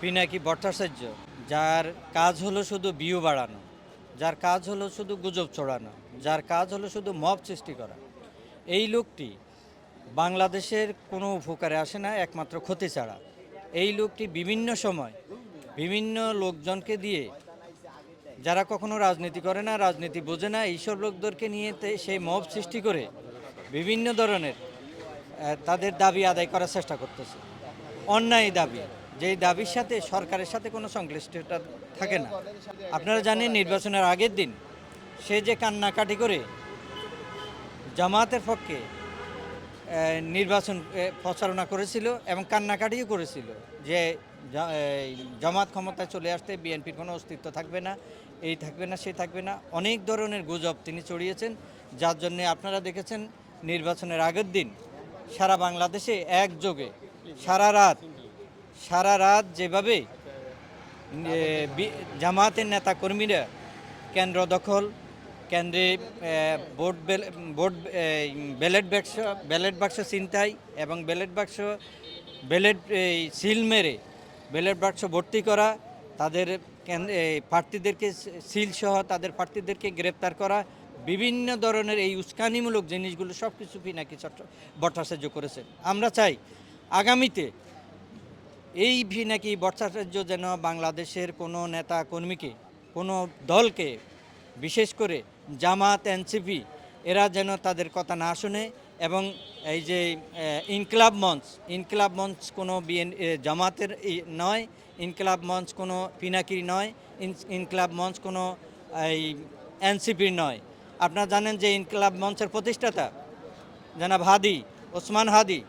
পিনাকি ভট্টাচার্য, যার কাজ হলো শুধু ভিউ বাড়ানো, যার কাজ হলো শুধু গুজব ছড়ানো, যার কাজ হলো শুধু মব সৃষ্টি করা, এই লোকটি বাংলাদেশের কোনো উপকারে আসে না, একমাত্র ক্ষতি ছাড়া। এই লোকটি বিভিন্ন সময় বিভিন্ন লোকজনকে দিয়ে, যারা কখনো রাজনীতি করে না, রাজনীতি বোঝে না, এইসব লোকদেরকে নিয়ে সেই মব সৃষ্টি করে বিভিন্ন ধরনের তাদের দাবি আদায় করার চেষ্টা করতেছে। অন্যায় দাবি, যেই দাবির সাথে সরকারের সাথে কোনো সংশ্লিষ্টতা থাকে না। আপনারা জানেন নির্বাচনের আগের দিন সে যে কান্নাকাটি করে জামায়াতের পক্ষে নির্বাচন প্রচারণা করেছিল এবং কান্নাকাটিও করেছিল যে জামাত ক্ষমতায় চলে আসতে বিএনপির কোনো অস্তিত্ব থাকবে না, এই থাকবে না, সে থাকবে না, অনেক ধরনের গুজব তিনি ছড়িয়েছেন। যার জন্যে আপনারা দেখেছেন নির্বাচনের আগের দিন সারা বাংলাদেশে একযোগে সারা রাত যেভাবে জামায়াতের নেতা কর্মীরা কেন্দ্র দখল, কেন্দ্রে ভোট ব্যালট বাক্স ছিনতাই এবং ব্যালট সিল মেরে ব্যালট বাক্স ভর্তি করা, তাদের প্রার্থীদেরকে সিল সহ তাদের প্রার্থীদেরকে গ্রেপ্তার করা, বিভিন্ন ধরনের এই উস্কানিমূলক জিনিসগুলো সব কিছু পিনাকি ভট্টাচার্য করেছেন। আমরা চাই আগামীতে এই পিনাকি ভট্টাচার্য যেন বাংলাদেশের কোনো নেতা কর্মীকে, কোনো দলকে, বিশেষ করে জামাত এনসিপি, এরা যেন তাদের কথা না শুনে এবং এই যে ইনকিলাব মঞ্চ কোনো জামাতের নয়, ইনকিলাব মঞ্চ কোনো পিনাকির নয়, ইনকিলাব মঞ্চ কোনো এই এনসিপির নয়। আপনারা জানেন যে ইনকিলাব মঞ্চের প্রতিষ্ঠাতা জনাব ওসমান হাদি